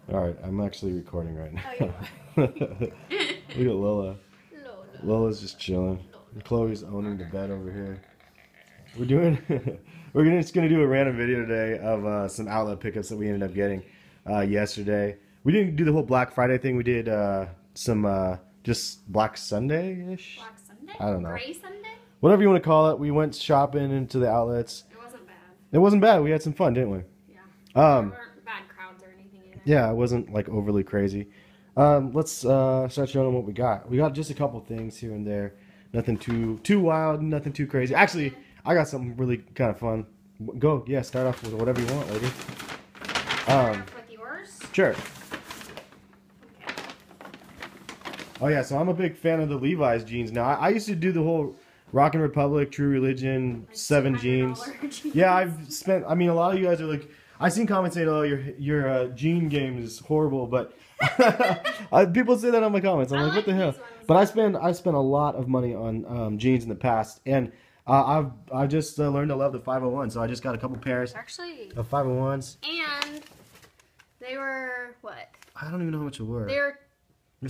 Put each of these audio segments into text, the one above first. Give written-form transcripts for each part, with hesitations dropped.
Alright, I'm actually recording right now. Oh, Look at Lola. Lola. Lola's just chilling. Lola. Chloe's owning the bed over here. We're doing just gonna do a random video today of some outlet pickups that we ended up getting yesterday. We didn't do the whole Black Friday thing. We did some just Black Sunday-ish. Black Sunday? I don't know. Gray Sunday? Whatever you want to call it. We went shopping into the outlets. It wasn't bad. It wasn't bad. We had some fun, didn't we? Yeah. There weren't bad crowds or anything either. Yeah, it wasn't like overly crazy. Let's start showing them what we got. We got just a couple things here and there. Nothing too wild, nothing too crazy. Actually, I got something really kind of fun. Go, yeah, start off with whatever you want, lady. Start off with yours? Sure. Okay. Oh yeah, so I'm a big fan of the Levi's jeans now. I used to do the whole Rockin' Republic, True Religion, Like 7 jeans. jeans. Yeah, I've spent. I mean, a lot of you guys are like. I seen comments saying, "Oh, your jean game is horrible," but people say that on my comments. I'm like, what the hell? But I spend a lot of money on jeans in the past, and I've just learned to love the 501. So I just got a couple pairs Actually. of 501s. And they were what? I don't even know how much they were. They're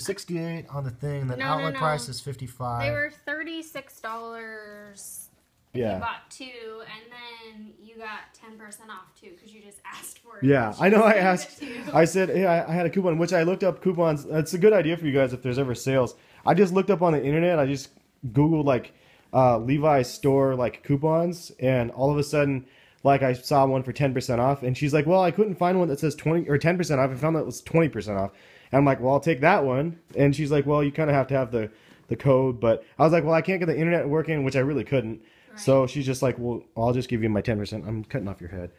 68 on the thing. The No, outlet no. price is 55. They were $36. Yeah. You bought 2, and then you got 10% off too, because you just asked for it. Yeah, She I know. I gave it asked. to you. I said, hey, I had a coupon, which I looked up coupons. That's a good idea for you guys if there's ever sales. I just looked up on the internet. I just Googled like Levi's store like coupons, and all of a sudden, like I saw one for 10% off, and she's like, well, I couldn't find one that says 20 or 10% off. I found that it was 20% off, and I'm like, well, I'll take that one. And she's like, well, you kind of have the code, but I was like, well, I can't get the internet working, which I really couldn't. Right. So she's just like, well, I'll just give you my 10%. I'm cutting off your head.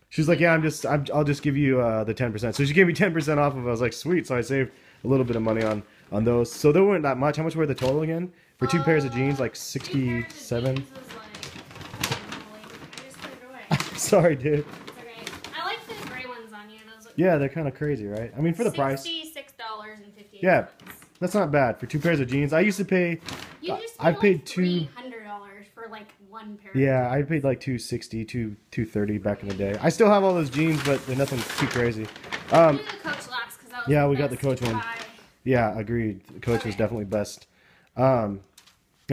She's like, yeah, I'll just give you the 10%. So she gave me 10% off of it. I was like, sweet. So I saved a little bit of money on those. So they weren't that much. How much were the total again? For 2 pairs of jeans, like 67. I just put it away. Sorry, dude. It's okay. I like the gray ones on you. Those look Yeah, they're kind of crazy, right? I mean, for the price. $66.58. Yeah, that's not bad for 2 pairs of jeans. I used to pay. You just I paid like $200 for like 1 pair. Yeah, I paid like $260, $230 back in the day. I still have all those jeans, but they're nothing too crazy. Do the Coach last, 'cause that was Yeah, the we got the best Coach one. buy. Yeah, agreed. The Coach was definitely best. And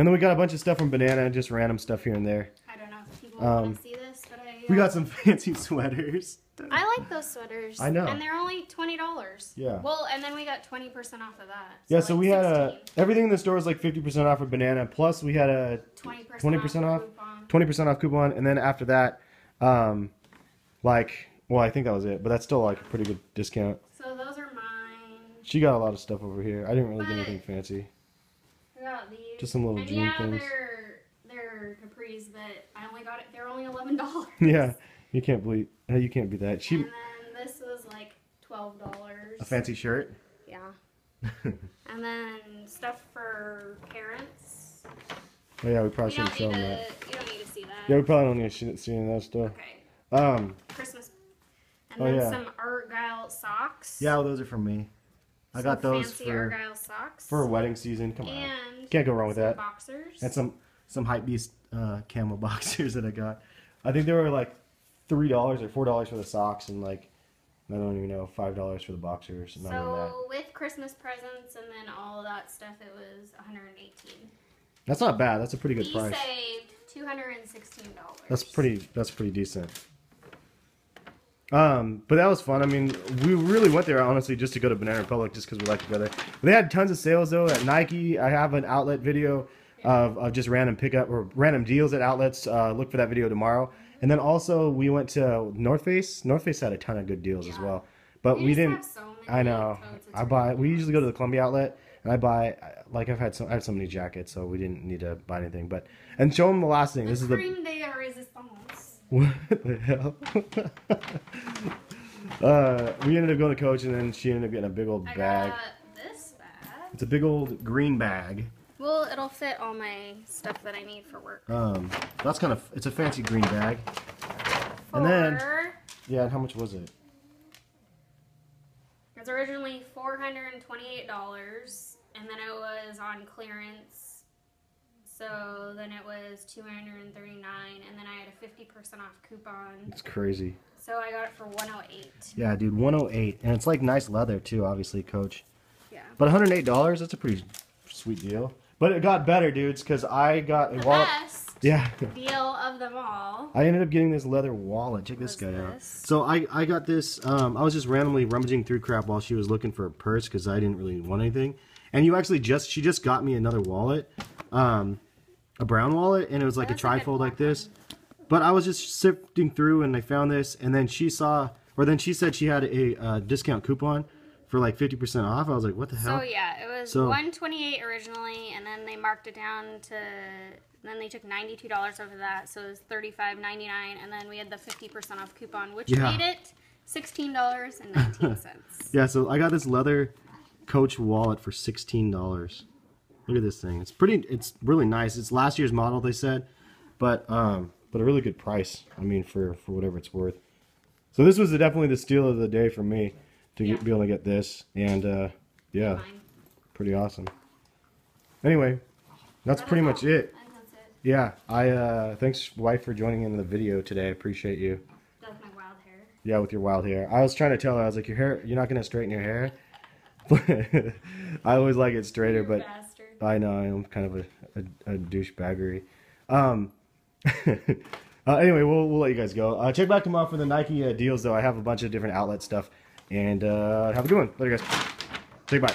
then we got a bunch of stuff from Banana, just random stuff here and there. I don't know if people want to see this, but We got some fancy sweaters. I like those sweaters. I know. And they're only $20. Yeah. Well, and then we got 20% off of that. Yeah, so like we had 16. everything in the store was like 50% off for Banana, plus we had a 20% off, 20% off coupon, and then after that, like, well, I think that was it, but that's still like a pretty good discount. So those are mine. She got a lot of stuff over here. I didn't really get anything fancy. I got these. Just some little jean things. They're capris, but I only got it. They're only $11. Yeah, you can't beat that. And then this was like $12. A fancy shirt. Yeah. And then stuff for parents. Oh yeah, we probably shouldn't show them that. You don't need to see that. Yeah, we probably don't need to see any of that stuff. Okay. Christmas. And then yeah. some Argyle socks. Yeah, well, those are from me. I got those fancy Argyle socks. for wedding season. Come on, And can't go wrong with that. Boxers. And some Hypebeast camo boxers that I got. I think they were like $3 or $4 for the socks, and like I don't even know, $5 for the boxers. Not even that. So with Christmas presents and then all of that stuff, it was $118. That's not bad. That's a pretty good We price. saved $216. That's pretty decent. But that was fun. I mean, we really went there honestly just to go to Banana Republic, just because we like to go there. They had tons of sales though at Nike. I have an outlet video of just random pickup or random deals at outlets. Look for that video tomorrow. And then also we went to North Face. North Face had a ton of good deals as well. But we didn't. So I know. We usually go to the Columbia outlet, and I buy like I have so many jackets, so we didn't need to buy anything. And show them the last thing. This is the Cream de resistance. What the hell? We ended up going to Coach, and then she ended up getting a big old bag. I got this bag. It's a big old green bag. Well, it'll fit all my stuff that I need for work. That's kind of, it's a fancy green bag. And then, yeah, and how much was it? It was originally $428, and then it was on clearance So then it was $239, and then I had a 50% off coupon. It's crazy. So I got it for $108. Yeah, dude, 108, and it's like nice leather too, obviously, Coach. Yeah. But $108, that's a pretty sweet deal. But it got better, dudes, because I got a wallet. Best Yeah. deal of them all. I ended up getting this leather wallet. Check this guy out. So I got this. I was just randomly rummaging through crap while she was looking for a purse because I didn't really want anything. And she just got me another wallet, a brown wallet, and it was like a trifold like this. But I was just sifting through and I found this, and then she said she had a discount coupon for like 50% off. I was like, what the hell? So yeah, it was $128 originally, and then they marked it down to, then they took $92 over that, so it was $35.99, and then we had the 50% off coupon, which made it $16.19. Yeah, so I got this leather Coach wallet for $16. Look at this thing. It's really nice. It's last year's model, they said, but a really good price. I mean, for whatever it's worth. So this was definitely the steal of the day for me to be able to get this, and yeah, pretty awesome. Anyway, that's pretty much it. I think that's it. Yeah, thanks, wife, for joining in the video today. I appreciate you. That was my wild hair. Yeah, with your wild hair. I was trying to tell her, I was like, your hair, you're not gonna straighten your hair. I always like it straighter, but Bastard. I know I'm kind of a douchebaggery. Anyway, we'll let you guys go. Check back tomorrow for the Nike deals, though. I have a bunch of different outlet stuff. And have a good one. Later, guys. Say bye.